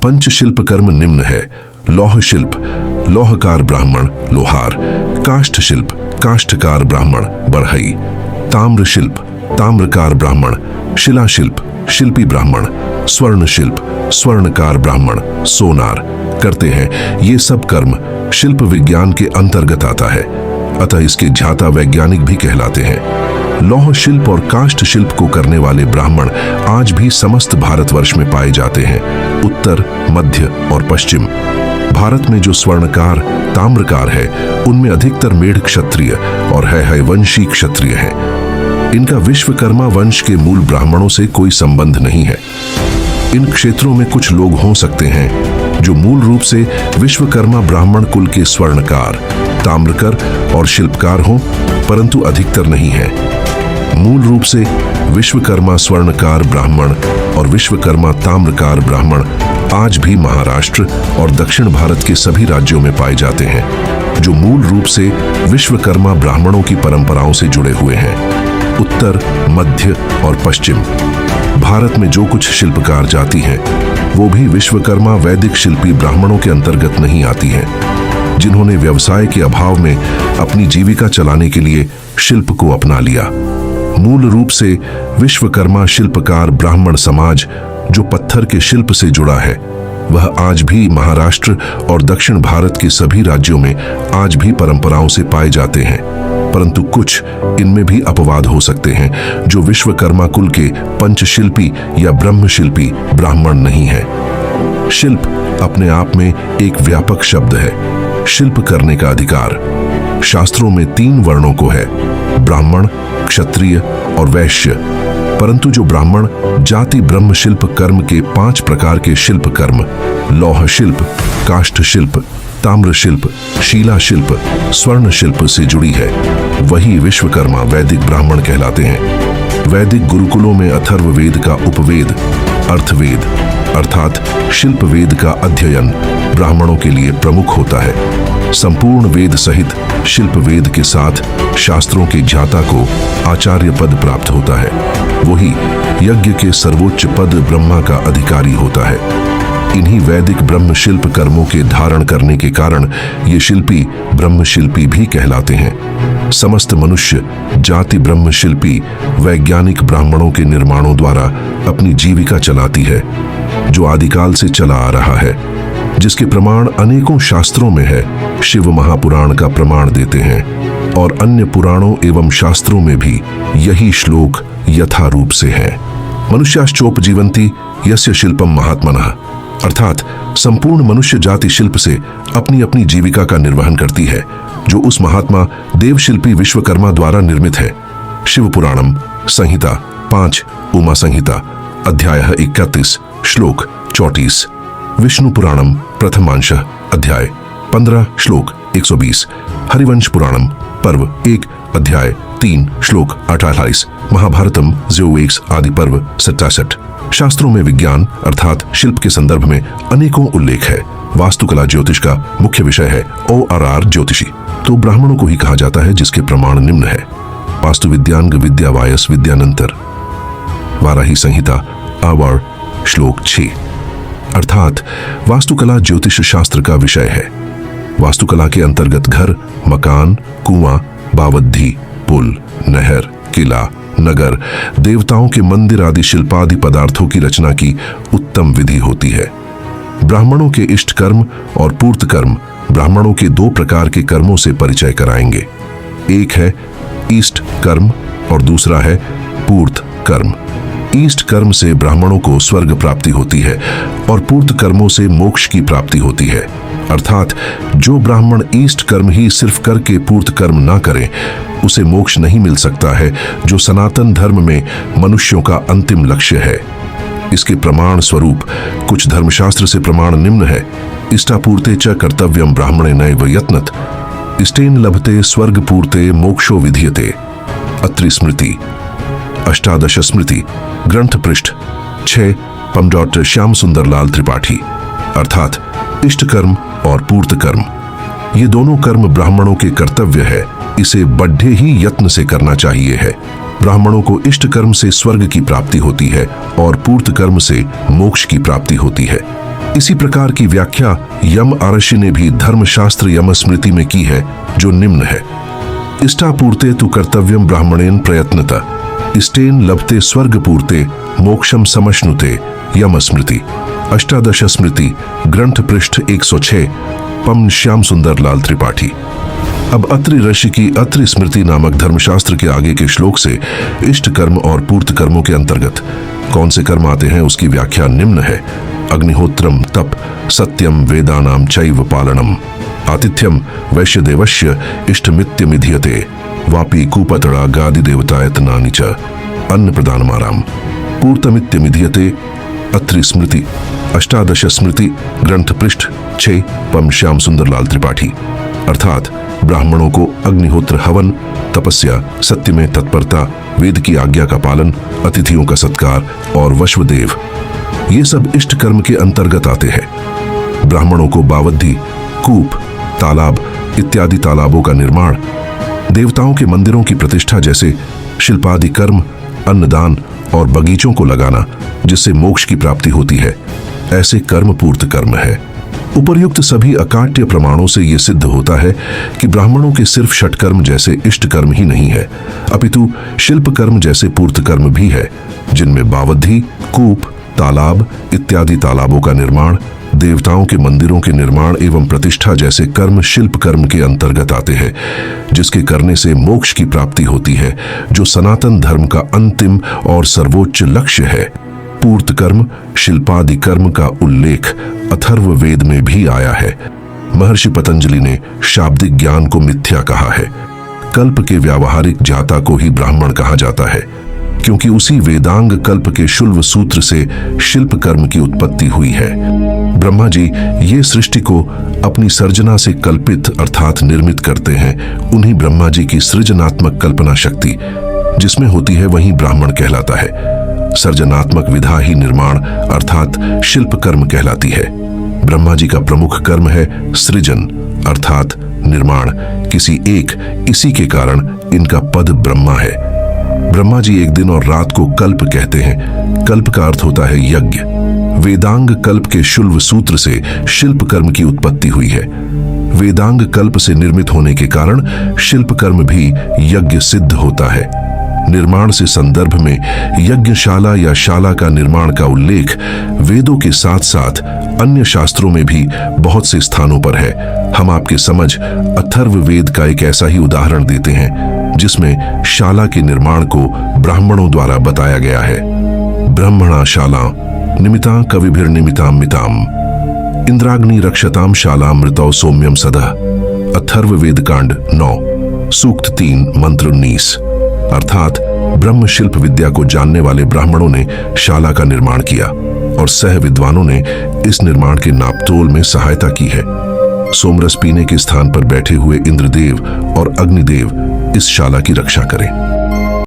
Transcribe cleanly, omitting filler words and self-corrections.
पंच शिल्प कर्म निम्न है: लौह शिल्प, लौहकार ब्राह्मण लोहार; काष्ठ शिल्प, काष्ठकार ब्राह्मण बढ़ई; ताम्र शिल्प, ताम्रकार ब्राह्मण; शिला शिल्प, शिल्पी ब्राह्मण; स्वर्ण शिल्प, स्वर्णकार ब्राह्मण सोनार करते हैं। ये सब कर्म शिल्प विज्ञान के अंतर्गत आता है, अतः इसके ज्ञाता वैज्ञानिक भी कहलाते हैं। लौह शिल्प और काष्ठ शिल्प को करने वाले ब्राह्मण आज भी समस्त भारतवर्ष में पाए जाते हैं, उत्तर, मध्य और पश्चिम। भारत में जो स्वर्णकार, ताम्रकार है, उनमें अधिकतर मेढ़ क्षत्रिय और है वंशी क्षत्रिय हैं। इनका विश्वकर्मा वंश के मूल ब्राह्मणों से कोई संबंध नहीं है। इन क्षेत्रों में कुछ लोग हो सकते हैं जो मूल रूप से विश्वकर्मा ब्राह्मण कुल के स्वर्णकार, ताम्रकर और शिल्पकार हों, परंतु अधिकतर नहीं है। मूल रूप से विश्वकर्मा स्वर्णकार ब्राह्मण और विश्वकर्मा ताम्रकार ब्राह्मण आज भी महाराष्ट्र और दक्षिण भारत के सभी राज्यों में पाए जाते हैं, जो मूल रूप से विश्वकर्मा ब्राह्मणों की परंपराओं से जुड़े हुए हैं। उत्तर, मध्य और पश्चिम भारत में जो कुछ शिल्पकार जाति हैं, वो भी विश्वकर्मा वैदिक शिल्पी ब्राह्मणों के अंतर्गत नहीं आती हैं, जिन्होंने व्यवसाय के अभाव में अपनी जीविका चलाने के लिए शिल्प को अपना लिया। मूल रूप से विश्वकर्मा शिल्पकार ब्राह्मण समाज जो पत्थर के शिल्प से जुड़ा है, वह आज भी महाराष्ट्र और दक्षिण भारत के सभी राज्यों में आज भी परंपराओं से पाए जाते हैं, परंतु कुछ इनमें भी अपवाद हो सकते हैं जो विश्वकर्मा कुल के पंचशिल्पी या ब्रह्मशिल्पी ब्राह्मण नहीं है। शिल्प अपने आप में एक व्यापक शब्द है। शिल्प करने का अधिकार शास्त्रों में 3 वर्णों को है: ब्राह्मण, क्षत्रिय और वैश्य। परंतु जो ब्राह्मण जाति ब्रह्म शिल्प कर्म के 5 प्रकार के शिल्प कर्म लौह शिल्प, काष्ठ शिल्प, ताम्र शिल्प, शिला शिल्प, स्वर्ण शिल्प से जुड़ी है, वही विश्वकर्मा वैदिक ब्राह्मण कहलाते हैं। वैदिक गुरुकुलों में अथर्ववेद का उपवेद अर्थवेद अर्थात शिल्प वेद का अध्ययन ब्राह्मणों के लिए प्रमुख होता है। संपूर्ण वेद सहित शिल्प वेद के साथ शास्त्रों के ज्ञाता को आचार्य पद प्राप्त होता है। वही यज्ञ के सर्वोच्च पद ब्रह्मा का अधिकारी होता है। इन्हीं वैदिक ब्रह्म शिल्प कर्मों के धारण करने के कारण ये शिल्पी ब्रह्म शिल्पी भी कहलाते हैं। समस्त मनुष्य जाति ब्रह्म शिल्पी वैज्ञानिक ब्राह्मणों के निर्माणों द्वारा अपनी जीविका चलाती है, जो आदिकाल से चला आ रहा है, जिसके प्रमाण अनेकों शास्त्रों में है। शिव महापुराण का प्रमाण देते हैं और अन्य पुराणों एवं शास्त्रों में भी यही श्लोक यथारूप से है। मनुष्याश्चोपजीवन्ति यस्य शिल्पम महात्मनः, अर्थात संपूर्ण मनुष्य जाति शिल्प से अपनी अपनी जीविका का निर्वहन करती है, जो उस महात्मा देवशिल्पी विश्वकर्मा द्वारा निर्मित है। शिव पुराणम संहिता 5 उमा संहिता अध्याय 31 श्लोक 34। विष्णु पुराणम प्रथमांश अध्याय 15 श्लोक 120। हरिवंश पुराणम पर्व 1 अध्याय 3 श्लोक 28। महाभारतम ज़ेउएक्स आदि पर्व 67। शास्त्रों में विज्ञान अर्थात शिल्प के संदर्भ में अनेकों उल्लेख है। वास्तुकला ज्योतिष का मुख्य विषय है। ORR ज्योतिषी तो ब्राह्मणों को ही कहा जाता है, जिसके प्रमाण निम्न है: वास्तु विद्यांग विद्या वायस विद्यानंतर वाराही संहिता आवर श्लोक 6। अर्थात वास्तुकला ज्योतिष शास्त्र का विषय है। वास्तुकला के अंतर्गत घर, मकान, कुआं, बावद्धी, पुल, नहर, किला, नगर, देवताओं के मंदिर आदि शिल्पादि पदार्थों की रचना की उत्तम विधि होती है। ब्राह्मणों के इष्ट कर्म और पूर्त कर्म ब्राह्मणों के 2 प्रकार के कर्मों से परिचय कराएंगे। एक है ईष्ट कर्म और दूसरा है पूर्त कर्म। ईष्ट कर्म से ब्राह्मणों को स्वर्ग प्राप्ति होती है और पूर्त कर्मों से मोक्ष की प्राप्ति होती है। अर्थात जो ब्राह्मण ईष्ट कर्म ही सिर्फ करके पूर्त कर्म ना करे, उसे मोक्ष नहीं मिल सकता है, जो सनातन धर्म में मनुष्यों का अंतिम लक्ष्य है। इसके प्रमाण स्वरूप कुछ धर्मशास्त्र से प्रमाण निम्न है: इष्टापूर्ते च कर्तव्यम ब्राह्मणे नैव यत्नत, इष्टेन लभते स्वर्ग पूर्ते मोक्षो विधीयते। अत्रि स्मृति 18 स्मृति ग्रंथ पृष्ठ 6 पम. श्याम सुंदर लाल त्रिपाठी। अर्थात इष्ट कर्म और पूर्त कर्म ये दोनों कर्म ब्राह्मणों के कर्तव्य है, इसे बड्ढे ही यत्न से करना चाहिए है। ब्राह्मणों को इष्ट कर्म से स्वर्ग की प्राप्ति होती है और पूर्त कर्म से मोक्ष की प्राप्ति होती है। इसी प्रकार की व्याख्या यम आरषि ने भी धर्मशास्त्र यम स्मृति में की है, जो निम्न है। इष्टापूर्ते तु कर्तव्यम ब्राह्मणेन प्रयत्नता इष्टेन लभते स्वर्गपूर्ते मोक्षम समश्नुते यम स्मृति। अष्टादश स्मृति ग्रंथ पृष्ठ 106 पम श्याम सुंदर लाल त्रिपाठी। अब अत्रि ऋषि की अत्रि स्मृति नामक धर्मशास्त्र के आगे के श्लोक से इष्ट कर्म और पूर्त कर्मों के अंतर्गत कौन से कर्म आते हैं उसकी व्याख्या निम्न है। अग्निहोत्रम तप सत्यम वेदानाम चैव पालनम आतिथ्यम वैश्यदेवस्य इष्टमित्यमिधीयते वापी कूपतड़ा गादि देवतायतनानि च अन्न प्रदानमाराम पूर्तमित्यमिधीयते। अत्रि स्मृति अष्टादश स्मृति ग्रंथ पृष्ठ 6 पम श्याम सुंदर लाल त्रिपाठी। अर्थात ब्राह्मणों को अग्निहोत्र, हवन, तपस्या, सत्य में तत्परता, वेद की आज्ञा का पालन, अतिथियों का सत्कार और वश्वदेव, ये सब इष्ट कर्म के अंतर्गत आते हैं। ब्राह्मणों को बावद्धि, कूप, तालाब इत्यादि तालाबों का निर्माण, देवताओं के मंदिरों की प्रतिष्ठा जैसे शिल्पादि कर्म, अन्नदान और बगीचों को लगाना जिससे मोक्ष की प्राप्ति होती है, ऐसे कर्म पूर्त कर्म है। उपर्युक्त सभी अकाट्य प्रमाणों से यह सिद्ध होता है कि ब्राह्मणों के सिर्फ षटकर्म जैसे इष्ट कर्म ही नहीं है, अपितु शिल्प कर्म जैसे पूर्त कर्म भी है, जिनमें बावद्धि, कूप, तालाब इत्यादि तालाबों का निर्माण, देवताओं के मंदिरों के निर्माण एवं प्रतिष्ठा जैसे कर्म शिल्प कर्म के अंतर्गत आते हैं, जिसके करने से मोक्ष की प्राप्ति होती है, जो सनातन धर्म का अंतिम और सर्वोच्च लक्ष्य है। पूर्त कर्म शिल्पादि कर्म का उल्लेख अथर्व वेद में भी आया है। महर्षि पतंजलि ने शाब्दिक ज्ञान को मिथ्या कहा है। कल्प के व्यावहारिक जाता को ही ब्राह्मण कहा जाता है, क्योंकि उसी वेदांग कल्प के शुल्व सूत्र से शिल्प कर्म की उत्पत्ति हुई है। ब्रह्मा जी ये सृष्टि को अपनी सर्जना से कल्पित अर्थात निर्मित करते हैं। उन्हीं ब्रह्मा जी की सृजनात्मक कल्पना शक्ति जिसमें होती है वही ब्राह्मण कहलाता है। सर्जनात्मक विधा ही निर्माण अर्थात शिल्प कर्म कहलाती है। ब्रह्मा जी का प्रमुख कर्म है सृजन अर्थात निर्माण। किसी एक इसी के कारण इनका पद ब्रह्मा है। ब्रह्मा जी एक दिन और रात को कल्प कहते हैं। कल्प का अर्थ होता है यज्ञ। वेदांग कल्प के शुल्व सूत्र से शिल्प कर्म की उत्पत्ति हुई है। वेदांग कल्प से निर्मित होने के कारण शिल्प कर्म भी यज्ञ सिद्ध होता है। निर्माण से संदर्भ में यज्ञशाला या शाला का निर्माण का उल्लेख वेदों के साथ साथ अन्य शास्त्रों में भी बहुत से स्थानों पर है। हम आपके समझ अथर्व वेद का एक ऐसा ही उदाहरण देते हैं जिसमें शाला के निर्माण को ब्राह्मणों द्वारा बताया गया है। ब्रह्मणा शाला निमिता कविभिर्निमिताम मिताम इंद्राग्नि रक्षताम शाला मृतौ सौम्यम सदा। अथर्व वेद कांड 9 सूक्त 3 मंत्र 19। अर्थात ब्रह्म शिल्प विद्या को जानने वाले ब्राह्मणों ने शाला का निर्माण किया और सह विद्वानों ने इस निर्माण के नापतोल में सहायता की है। सोमरस पीने के स्थान पर बैठे हुए इंद्रदेव और अग्निदेव इस शाला की रक्षा करें।